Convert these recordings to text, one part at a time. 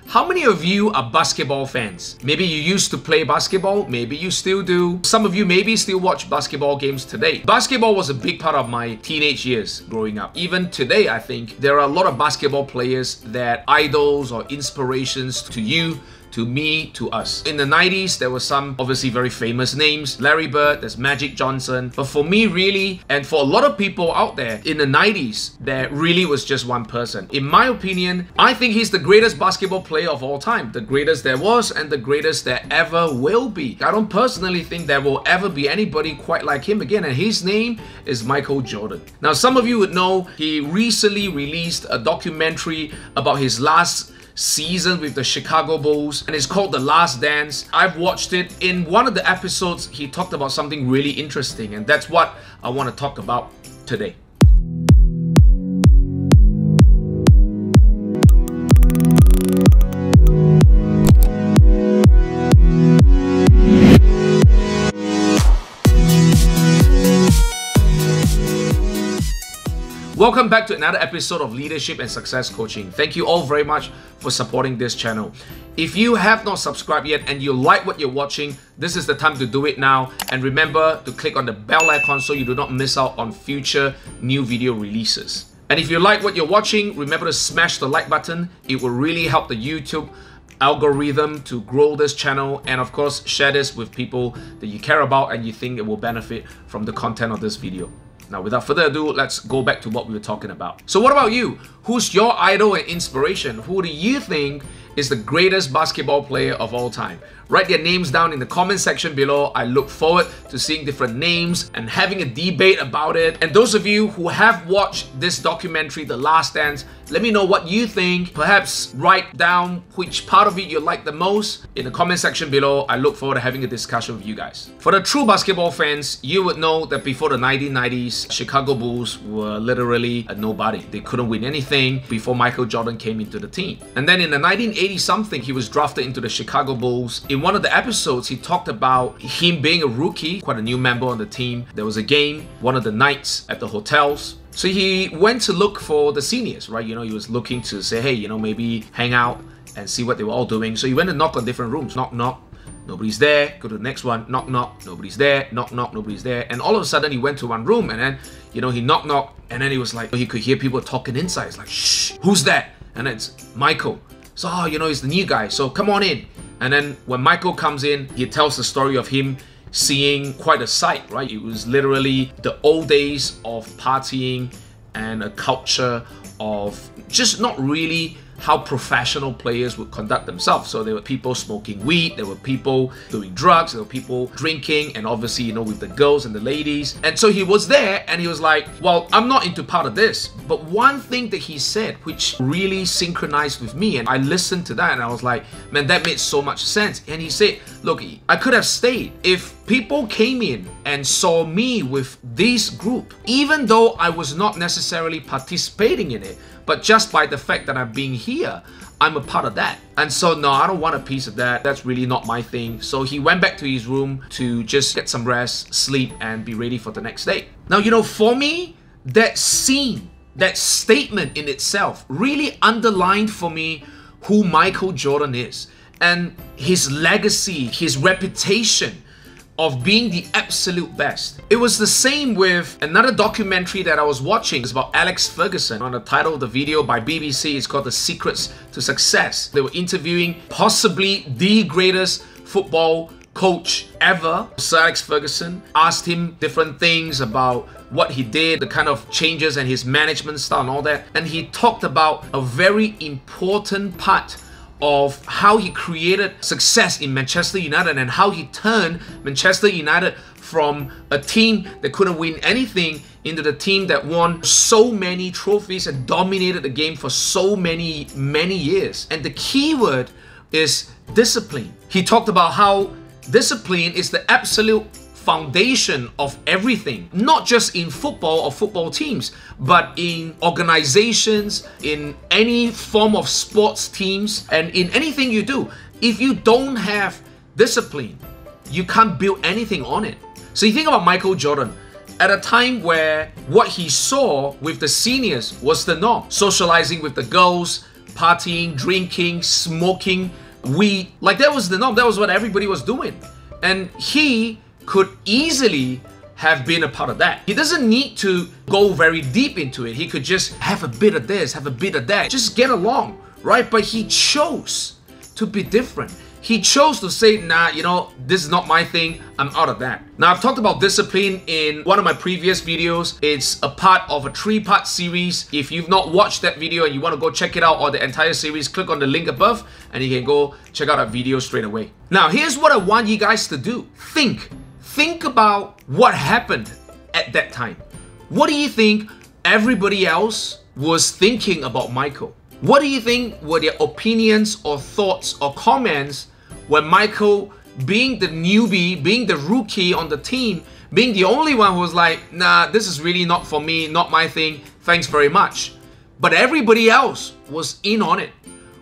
How many of you are basketball fans? Maybe you used to play basketball, maybe you still do. Some of you maybe still watch basketball games today. Basketball was a big part of my teenage years growing up. Even today, I think there are a lot of basketball players that idols or inspirations to you, to me, to us. In the 90s, there were some obviously very famous names. Larry Bird, there's Magic Johnson. But for me, really, and for a lot of people out there, in the 90s, there really was just one person. In my opinion, I think he's the greatest basketball player of all time. The greatest there was and the greatest there ever will be. I don't personally think there will ever be anybody quite like him again, and his name is Michael Jordan. Now, some of you would know he recently released a documentary about his last season with the Chicago Bulls, and it's called The Last Dance. I've watched it. In one of the episodes, he talked about something really interesting, and that's what I want to talk about today. Welcome back to another episode of Leadership and Success Coaching. Thank you all very much for supporting this channel. If you have not subscribed yet and you like what you're watching, this is the time to do it now. And remember to click on the bell icon so you do not miss out on future new video releases. And if you like what you're watching, remember to smash the like button. It will really help the YouTube algorithm to grow this channel, and of course share this with people that you care about and you think it will benefit from the content of this video. Now, without further ado, let's go back to what we were talking about. So what about you? Who's your idol and inspiration? Who do you think is the greatest basketball player of all time? Write their names down in the comment section below. I look forward to seeing different names and having a debate about it. And those of you who have watched this documentary, The Last Dance, let me know what you think. Perhaps write down which part of it you like the most in the comment section below. I look forward to having a discussion with you guys. For the true basketball fans, you would know that before the 1990s, Chicago Bulls were literally a nobody. They couldn't win anything before Michael Jordan came into the team. And then in the 1980-something, he was drafted into the Chicago Bulls. In one of the episodes, he talked about him being a rookie, quite a new member on the team. There was a game, one of the nights at the hotels. So he went to look for the seniors, right? You know, he was looking to say, hey, you know, maybe hang out and see what they were all doing. So he went to knock on different rooms. Knock, knock. Nobody's there. Go to the next one. Knock, knock. Nobody's there. Knock, knock. Nobody's there. And all of a sudden, he went to one room and then, you know, he knock, knock. And then he was like, he could hear people talking inside. It's like, shh, who's that? And it's Michael. So, oh, you know, he's the new guy. So come on in. And then when Michael comes in, he tells the story of him seeing quite a sight, right? It was literally the old days of partying and a culture of just not really how professional players would conduct themselves. So there were people smoking weed, there were people doing drugs, there were people drinking, and obviously, you know, with the girls and the ladies. And so he was there and he was like, well, I'm not into part of this. But one thing that he said, which really synchronized with me, and I listened to that and I was like, man, that made so much sense. And he said, look, I could have stayed. If people came in and saw me with this group, even though I was not necessarily participating in it, but just by the fact that I'm being here, I'm a part of that. And so, no, I don't want a piece of that. That's really not my thing. So he went back to his room to just get some rest, sleep, and be ready for the next day. Now, you know, for me, that scene, that statement in itself really underlined for me who Michael Jordan is and his legacy, his reputation of being the absolute best. It was the same with another documentary that I was watching. It's about Alex Ferguson. On the title of the video by BBC, it's called The Secrets to Success. They were interviewing possibly the greatest football coach ever. Sir Alex Ferguson asked him different things about what he did, the kind of changes and his management style and all that. And he talked about a very important part of how he created success in Manchester United and how he turned Manchester United from a team that couldn't win anything into the team that won so many trophies and dominated the game for so many years. And the key word is discipline. He talked about how discipline is the absolute foundation of everything, not just in football or football teams, but in organizations, in any form of sports teams, and in anything you do. If you don't have discipline, you can't build anything on it. So you think about Michael Jordan, at a time where what he saw with the seniors was the norm. Socializing with the girls, partying, drinking, smoking weed. Like that was the norm. That was what everybody was doing. And he could easily have been a part of that. He doesn't need to go very deep into it. He could just have a bit of this, have a bit of that, just get along, right? But he chose to be different. He chose to say, nah, you know, this is not my thing. I'm out of that. Now, I've talked about discipline in one of my previous videos. It's a part of a 3-part series. If you've not watched that video and you want to go check it out, or the entire series, click on the link above and you can go check out that video straight away. Now, here's what I want you guys to do. Think about what happened at that time. What do you think everybody else was thinking about Michael? What do you think were their opinions or thoughts or comments when Michael, being the newbie, being the rookie on the team, being the only one who was like, nah, this is really not for me, not my thing, thanks very much. But everybody else was in on it.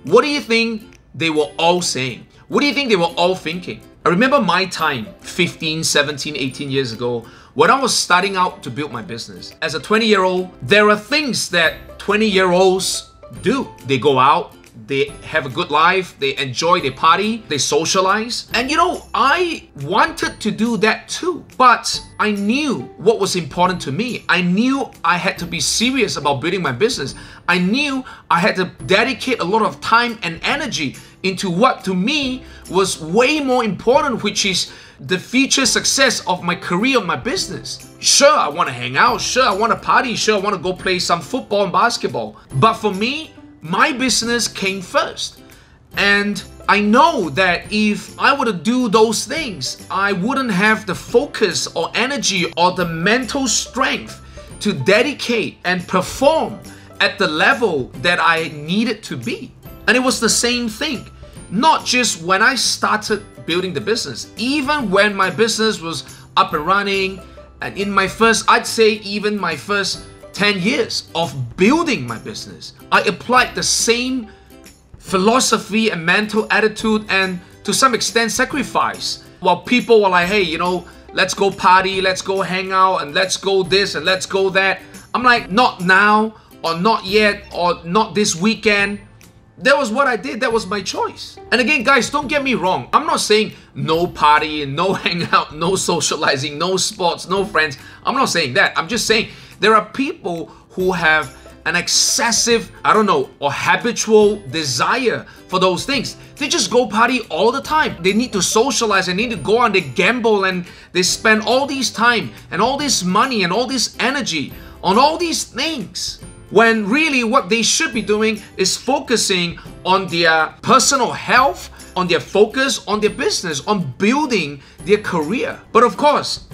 What do you think they were all saying? What do you think they were all thinking? I remember my time 15, 17, 18 years ago when I was starting out to build my business. As a 20-year-old, there are things that 20-year-olds do. They go out, they have a good life, they enjoy, they party, they socialize. And you know, I wanted to do that too, but I knew what was important to me. I knew I had to be serious about building my business. I knew I had to dedicate a lot of time and energy into what to me was way more important, which is the future success of my career, my business. Sure, I want to hang out. Sure, I want to party. Sure, I want to go play some football and basketball. But for me, my business came first. And I know that if I were to do those things, I wouldn't have the focus or energy or the mental strength to dedicate and perform at the level that I needed to be. And it was the same thing, not just when I started building the business, even when my business was up and running, and in my first, I'd say even my first 10 years of building my business, I applied the same philosophy and mental attitude and to some extent sacrifice. While people were like, hey, you know, let's go party, let's go hang out, and let's go this and let's go that. I'm like, not now, or not yet, or not this weekend. That was what I did. That was my choice. And again, guys, don't get me wrong. I'm not saying no partying, no hangout, no socializing, no sports, no friends. I'm not saying that. I'm just saying there are people who have an excessive, I don't know, or habitual desire for those things. They just go party all the time. They need to socialize, they need to go on, they gamble, and they spend all this time and all this money and all this energy on all these things, when really what they should be doing is focusing on their personal health, on their focus, on their business, on building their career. But of course,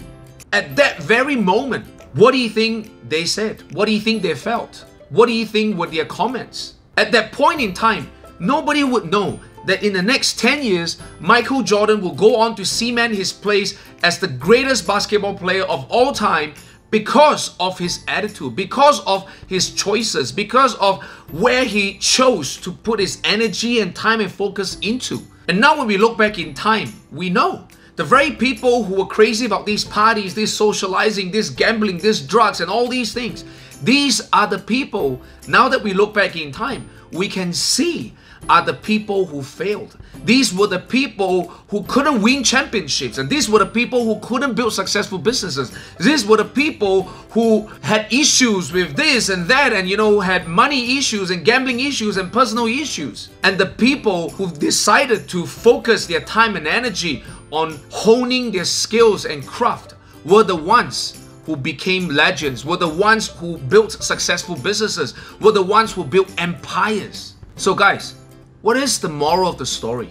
at that very moment, what do you think they said? What do you think they felt? What do you think were their comments? At that point in time, nobody would know that in the next 10 years, Michael Jordan will go on to cement his place as the greatest basketball player of all time, because of his attitude, because of his choices, because of where he chose to put his energy and time and focus into. And now when we look back in time, we know the very people who were crazy about these parties, this socializing, this gambling, this drugs and all these things, these are the people, now that we look back in time, we can see are the people who failed. These were the people who couldn't win championships, and these were the people who couldn't build successful businesses. These were the people who had issues with this and that, and you know, had money issues and gambling issues and personal issues. And the people who decided to focus their time and energy on honing their skills and craft were the ones who became legends, were the ones who built successful businesses, were the ones who built empires. So guys, what is the moral of the story?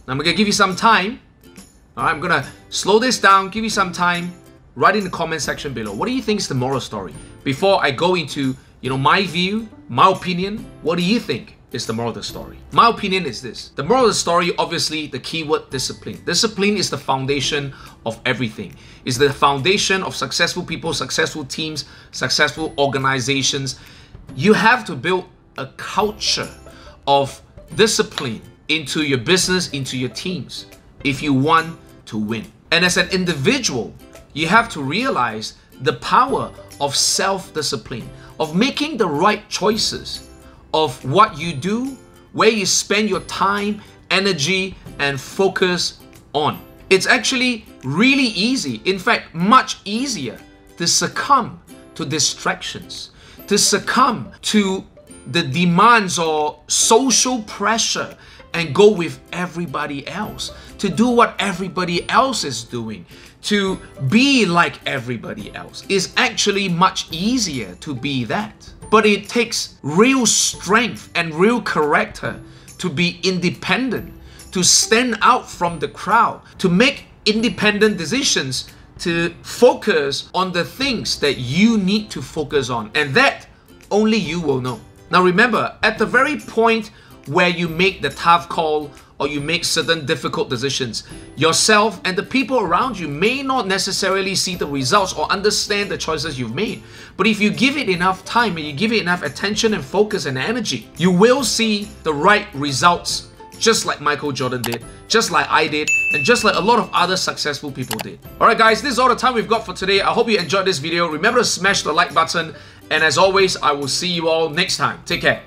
I'm gonna give you some time. I'm gonna slow this down, give you some time. Write in the comment section below. What do you think is the moral story? Before I go into, you know, my view, my opinion, what do you think is the moral of the story? My opinion is this. The moral of the story, obviously, the keyword discipline. Discipline is the foundation of everything. It's the foundation of successful people, successful teams, successful organizations. You have to build a culture of discipline into your business, into your teams, if you want to win. And as an individual, you have to realize the power of self-discipline, of making the right choices, of what you do, where you spend your time, energy, and focus on. It's actually really easy, in fact, much easier to succumb to distractions, to succumb to the demands or social pressure and go with everybody else, to do what everybody else is doing, to be like everybody else. It's actually much easier to be that. But it takes real strength and real character to be independent, to stand out from the crowd, to make independent decisions, to focus on the things that you need to focus on, and that only you will know. Now remember, at the very point where you make the tough call or you make certain difficult decisions, yourself and the people around you may not necessarily see the results or understand the choices you've made. But if you give it enough time and you give it enough attention and focus and energy, you will see the right results, just like Michael Jordan did, just like I did, and just like a lot of other successful people did. Alright guys, this is all the time we've got for today. I hope you enjoyed this video. Remember to smash the like button, and as always, I will see you all next time. Take care.